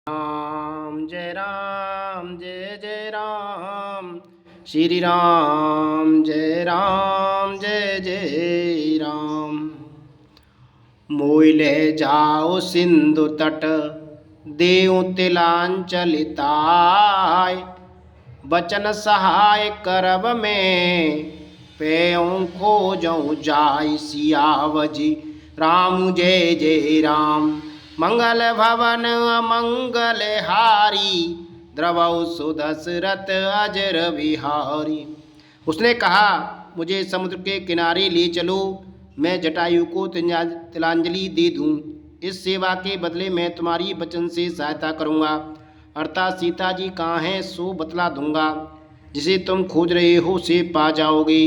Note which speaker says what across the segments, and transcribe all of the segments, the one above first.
Speaker 1: राम जय जय राम, श्री राम जय जय राम। मोय ले जाओ सिंधु तट, देऊ तिलांचलिताय। बचन सहाय करब में, पेऊँ खोजऊँ जाय। सियावजी राम जय जय राम। मंगल भवन अमंगल हारी, द्रवौ सुदशरथ अजर बिहारी। उसने कहा, मुझे समुद्र के किनारे ले चलो, मैं जटायु को तिलांजलि दे दूं। इस सेवा के बदले मैं तुम्हारी वचन से सहायता करूंगा, अर्थात सीता जी कहाँ हैं सो बतला दूंगा। जिसे तुम खोज रहे हो उसे पा जाओगे।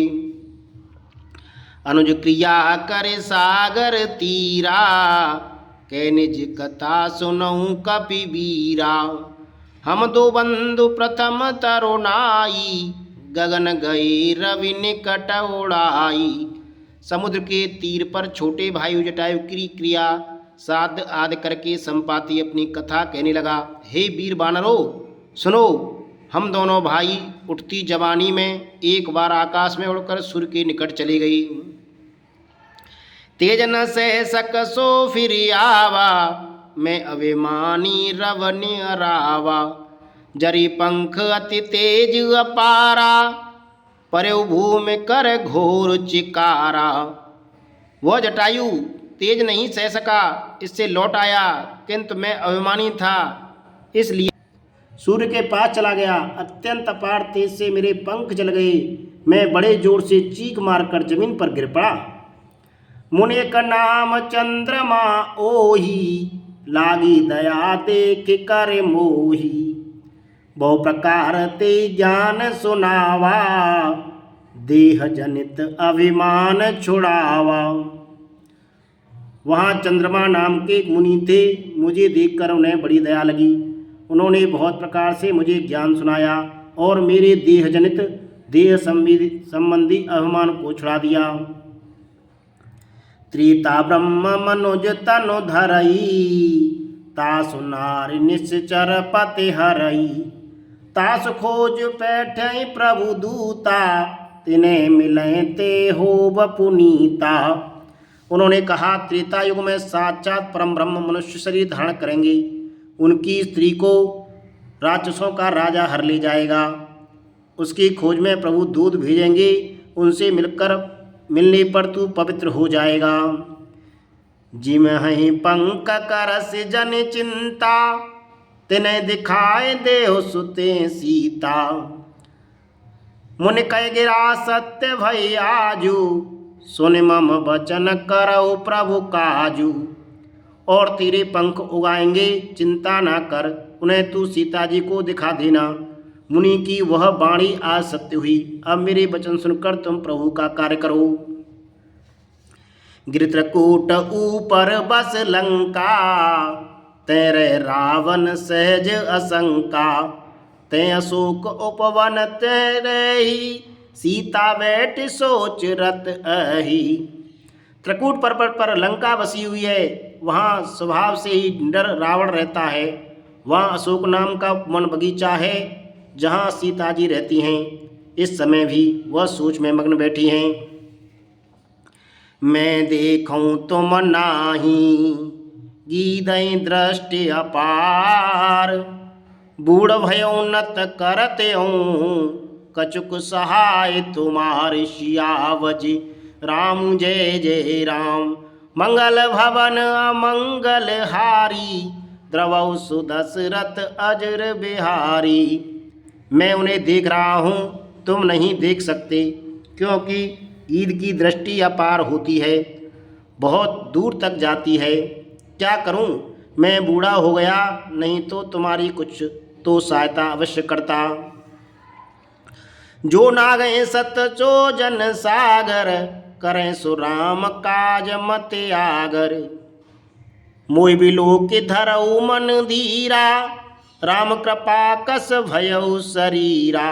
Speaker 1: अनुज क्रिया करे सागर तीरा, के निज कथा सुनऊं कपि बीरा। हम दो बंधु प्रथम तरुणाई, गगन गए रवि निकट उड़ाई। समुद्र के तीर पर छोटे भाई जटायु की क्रिया साध आदि करके संपाति अपनी कथा कहने लगा। हे वीर वानरों, सुनो, हम दोनों भाई उठती जवानी में एक बार आकाश में उड़कर सूर्य के निकट चले गई। तेज न सह सकसो फिर आवा, मैं अभिमानी रवनि रावा। जरी पंख अति तेज अपारा, परयो भूमि कर घोर चिकारा। वह जटायु तेज नहीं सह सका, इससे लौट आया, किंतु मैं अभिमानी था इसलिए सूर्य के पास चला गया। अत्यंत अपार तेज से मेरे पंख जल गए, मैं बड़े जोर से चीख मारकर जमीन पर गिर पड़ा। मुने का नाम चंद्रमा ओही, लागी दया देख कर मोही। बहु प्रकार ते ज्ञान सुनावा, देह जनित अभिमान छुड़ावा। वहाँ चंद्रमा नाम के एक मुनि थे। मुझे देखकर उन्हें बड़ी दया लगी। उन्होंने बहुत प्रकार से मुझे ज्ञान सुनाया और मेरे देह जनित देह संबंधी अभिमान को छुड़ा दिया। त्रिता ब्रह्म मनुज तनु धरई, तासु नारी निश्चर पति हरई। तासु खोज पैठई प्रभु दूता, तिन्हें मिले ते होब पुनीता। उन्होंने कहा, त्रेता युग में साक्षात परम ब्रह्म मनुष्य शरीर धारण करेंगे। उनकी स्त्री को राक्षसों का राजा हर ले जाएगा। उसकी खोज में प्रभु दूत भेजेंगे, उनसे मिलने पर तू पवित्र हो जाएगा। जिम हहीं पंक करस जन चिंता, तिन्हें दिखाए देव सुते सीता। मुनि कह गिरा सत्य भई आजू, सुन मम वचन करऊ प्रभु काजू। और तेरे पंख उगाएंगे, चिंता ना कर, उन्हें तू सीता जी को दिखा देना। मुनि की वह वाणी आज सत्य हुई। अब मेरे वचन सुनकर तुम प्रभु का कार्य करो। गिरत्रकूट ऊपर बस लंका, तेरे रावण सहज असंका। ते अशोक उपवन तेरे ही, सीता बैठ सोच रत अही। त्रिकूट पर्वत पर लंका बसी हुई है, वहाँ स्वभाव से ही डर रावण रहता है। वहाँ अशोक नाम का वन बगीचा है, जहाँ सीता जी रहती हैं। इस समय भी वह सोच में मग्न बैठी हैं। मैं देखूं तुम नाही, गीदई दृष्टि अपार। बूढ़ भयो नत करते हूँ, कछुक सहाय तुम्हारे। सियावजी राम जय जय राम। मंगल भवन अमंगल हारी, द्रवौ सुदशरथ अजर बिहारी। मैं उन्हें देख रहा हूँ, तुम नहीं देख सकते, क्योंकि ईद की दृष्टि अपार होती है, बहुत दूर तक जाती है। क्या करूँ, मैं बूढ़ा हो गया, नहीं तो तुम्हारी कुछ तो सहायता अवश्य करता। जो ना गए सत चो जन सागर, करें सुराम काज मत आगर। मोय बिलो के धरऊ मन धीरा, राम कृपा कस भयऊ शरीरा।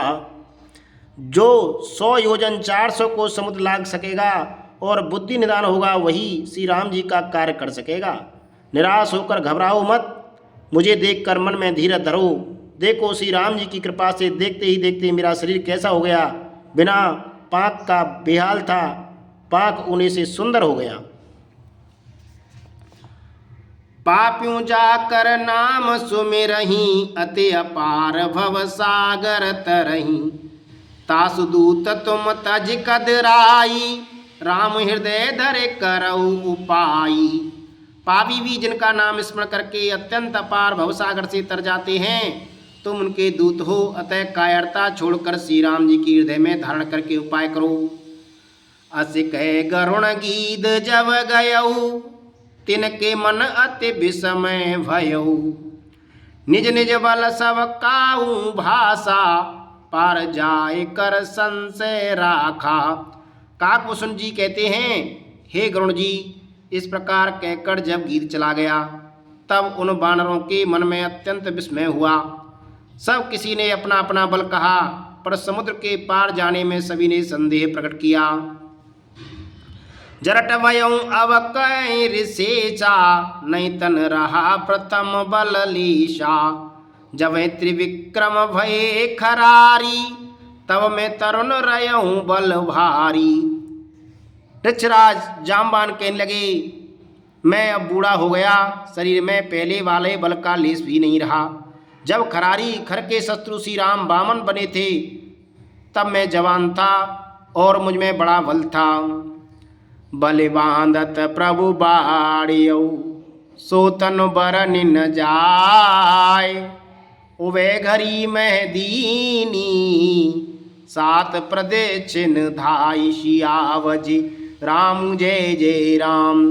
Speaker 1: जो 100 योजन 400 को समुद्र लाग सकेगा और बुद्धि निदान होगा, वही श्री राम जी का कार्य कर सकेगा। निराश होकर घबराओ मत, मुझे देखकर मन में धीरज धरो। देखो श्री राम जी की कृपा से देखते ही देखते मेरा शरीर कैसा हो गया, बिना पाक का बेहाल था, पाक होने से सुंदर हो गया। पापियों जाकर नाम सुमिरहीं, अति अपार भव सागर तरहीं। तासु दूत तुम तज कदराई, राम हृदय धरे करऊ उपाई। पापी भी जिनका नाम स्मरण करके अत्यंत अपार भवसागर से तर जाते हैं, तुम उनके दूत हो, अतः कायरता छोड़कर श्री राम जी की हृदय में धारण करके उपाय करो। अस कह गरुण गीत जब गयऊ, तिनके मन अति विस्मय भयऊ। निज निज बल सब काहू भाषा, पार जाए कर संशय राखा। काकभूषण जी कहते हैं, हे गरुण जी, इस प्रकार कहकर जब गीत चला गया, तब उन वानरों के मन में अत्यंत विस्मय हुआ। सब किसी ने अपना अपना बल कहा, पर समुद्र के पार जाने में सभी ने संदेह प्रकट किया। जरट वयं अब कहीं ऋषेचा, नहीं तन रहा प्रथम बल लीशा। जब त्रिविक्रम भये खरारी, तब मैं तरुण रयऊँ बल भारी। ऋक्षराज जामवान कहने लगे, मैं अब बूढ़ा हो गया, शरीर में पहले वाले बल का लेस भी नहीं रहा। जब खरारी खर के शत्रु श्री राम वामन बने थे, तब मैं जवान था और मुझ में बड़ा बल था। बल बांधत प्रभु बाड़ियौ, सो तन बरन न जाय। उवे घरी में दीनी, सात प्रदक्षिण धाई। सियावजी राम जय जय राम,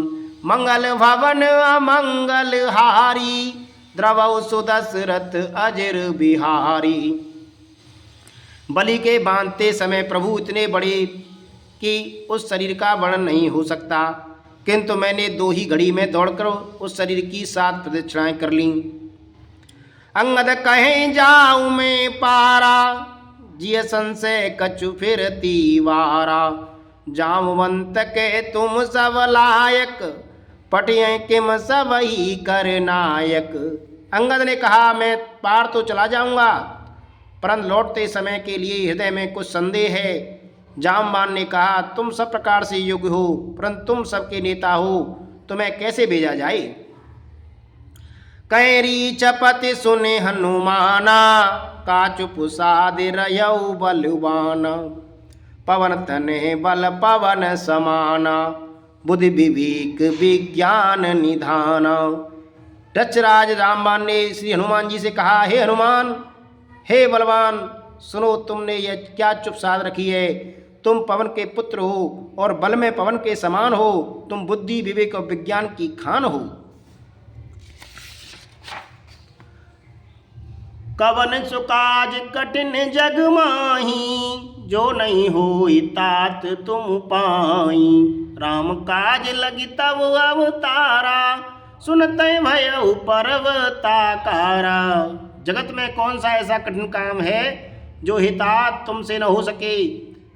Speaker 1: मंगल भवन अमंगल हारी। द्रवौ सुदशरथ अजर बिहारी। बलि के बांधते समय प्रभु इतने बड़े कि उस शरीर का वर्णन नहीं हो सकता, किंतु मैंने 2 ही घड़ी में दौड़कर उस शरीर की 7 प्रदक्षिणाएं कर लीं। अंगद कहें जाऊं मैं पारा, जिय संशय कछु फिर तीवारा। जामवंत के तुम सब लायक, पटिए किम सब ही कर नायक। अंगद ने कहा, मैं पार तो चला जाऊंगा, परंतु लौटते समय के लिए हृदय में कुछ संदेह है। जामवान ने कहा, तुम सब प्रकार से योग्य हो, परंतु तुम सबके नेता हो, तुम्हें कैसे भेजा जाए। कैरी चपति सुने हनुमाना, काचु पुसाद रयऊ बलवाना। पवन तने बल पवन समाना, बुद्धि विवेक विज्ञान निधाना। ऋक्षराज जामवान ने श्री हनुमान जी से कहा, हे हनुमान, हे बलवान, सुनो, तुमने यह क्या चुप साध रखी है। तुम पवन के पुत्र हो और बल में पवन के समान हो। तुम बुद्धि विवेक और विज्ञान की खान हो। कवन सुकाज कठिन जग माही, जो नहीं होई तात तुम पाई। राम काज लगी तब अवतारा, सुनते भयउ पर्वताकारा। जगत में कौन सा ऐसा कठिन काम है जो हितात तुमसे न हो सके।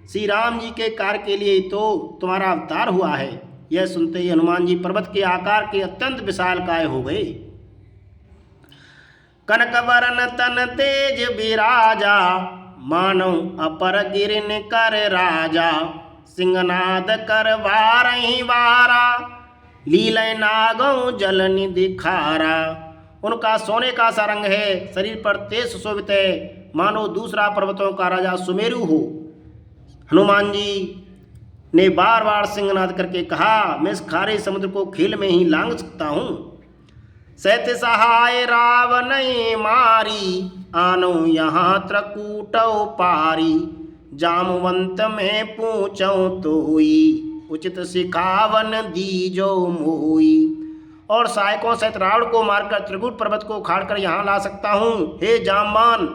Speaker 1: श्री राम जी के कार्य के लिए तो तुम्हारा अवतार हुआ है। यह सुनते ही हनुमान जी पर्वत के आकार के अत्यंत विशालकाय हो गए। कनक वरन तन तेज विराजा, मानव अपर गिरिन कर राजा। सिंहनाद कर वारहि वारा, लीलय नागौ जल निधि खारा। उनका सोने का सा रंग है, शरीर पर तेज सुशोभित है, मानो दूसरा पर्वतों का राजा सुमेरु हो। हनुमान जी ने बार बार सिंहनाद करके कहा, मैं इस खारे समुद्र को खेल में ही लांघ सकता हूँ। सैत सहाय रावण मारी, आनो यहाँ त्रकूटौ पारी। जामवंत में पूछौ तोई, उचित सिखावन दीजो मोई। और सहायकों सहित रावण को मारकर त्रिकूट पर्वत को उखाड़कर यहाँ ला सकता हूँ। हे जामवान,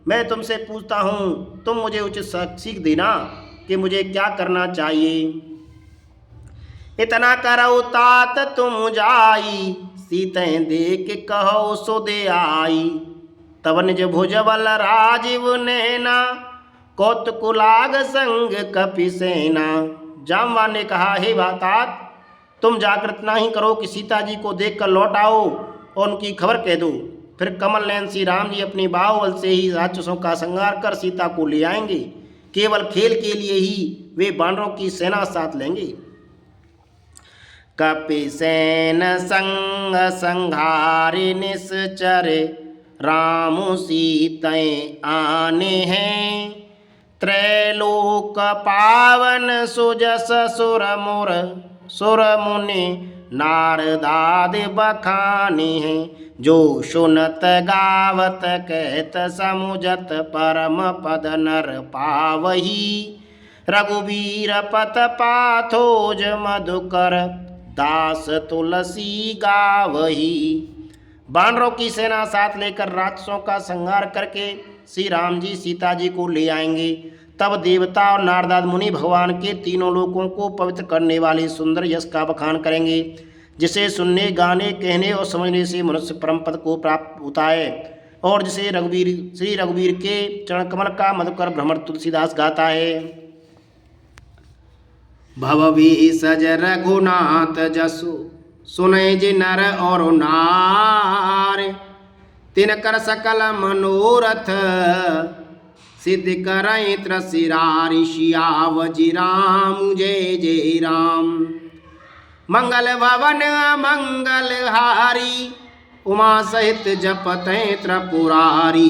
Speaker 1: मैं तुमसे पूछता हूँ, तुम मुझे उचित सीख देना कि मुझे क्या करना चाहिए। इतना करौ तात तुम जाई, सीतें देख कहो सो दे आई। तब निज भुज बल राजीव नैना, कौतुक लाग संग कपि सेना। जामवान ने कहा, हे तात, तुम जाकर इतना ही करो कि सीता जी को देखकर लौट आओ और उनकी खबर कह दो। फिर कमल नयन श्री राम जी अपनी बाहुबल से ही राक्षसों का संहार कर सीता को ले आएंगे। केवल खेल के लिए ही वे वानरों की सेना साथ लेंगे। कपिसेन संग संहारि निश्चर, राम सीतैं आने हैं। त्रैलोक पावन सुजस सुर मुर, सुर मुनि नारदादि बखाने हैं। जो सुनत गावत कहत समुझत, परम पद नर पावही। रघुबीर पत पाथोज मधुकर, दास तुलसी गावही। वानरों की सेना साथ लेकर राक्षसों का संहार करके श्री राम जी सीता जी को ले आएंगे। तब देवता और नारदाद मुनि भगवान के तीनों लोकों को पवित्र करने वाले सुंदर यश का बखान करेंगे, जिसे सुनने, गाने, कहने और समझने से मनुष्य परम पद को प्राप्त होता है, और जिसे श्री रघुवीर के चरण कमल का मधुकर भ्रमर तुलसीदास गाता है। भवभि सज रघुनाथ जसु, सुनै जे नर और नार। तिनकर सकल मनोरथ, सिद्ध करैं त्रसिरारि। सियावरि राम जय जय राम। मंगल भवन मंगल हारी, उमा सहित जपतैं त्रिपुरारी।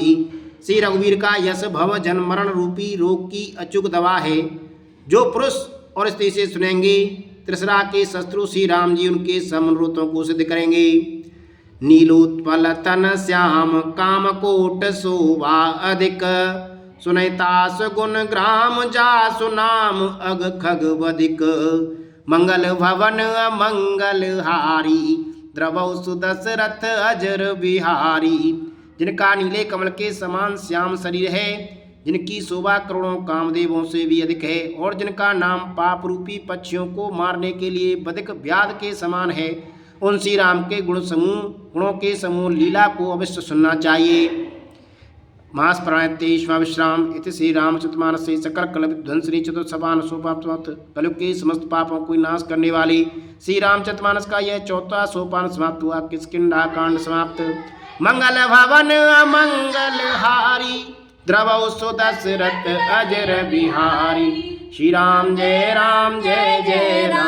Speaker 1: श्री रघुवीर का यश भव जन्म मरण रूपी रोग की अचूक दवा है। जो पुरुष और स्त्री से सुनेंगे, त्रिसरा के शत्रु श्री राम जी उनके समनोरथों को सिद्ध करेंगे। नीलोत्पल तन श्याम, काम कोट शोभा अधिक। सुनैतास गुण ग्राम, जासु नाम अग खग बधिक। मंगल भवन मंगल हारी, द्रवौ सुदशरथ अजर बिहारी। जिनका नीले कमल के समान श्याम शरीर है, जिनकी शोभा करोड़ों कामदेवों से भी अधिक है, और जिनका नाम पाप रूपी पक्षियों को मारने के लिए बधिक व्याध के समान है, उन श्री राम के गुणों के समूह लीला को अवश्य सुनना चाहिए। मास प्राण 23वां विश्राम। इति श्री रामचरितमानस से सकल कलविध्वंसनी चतुर्सपान सोपान कलयुग के समस्त पापों को नाश करने वाली श्री रामचरितमानस का यह 4वां सोपान समाप्त हुआ। किष्किंधा कांड समाप्त। मंगल भवन मंगल हारी, द्रवौ सुदशरथ अजर बिहारी। श्री राम जय जय राम।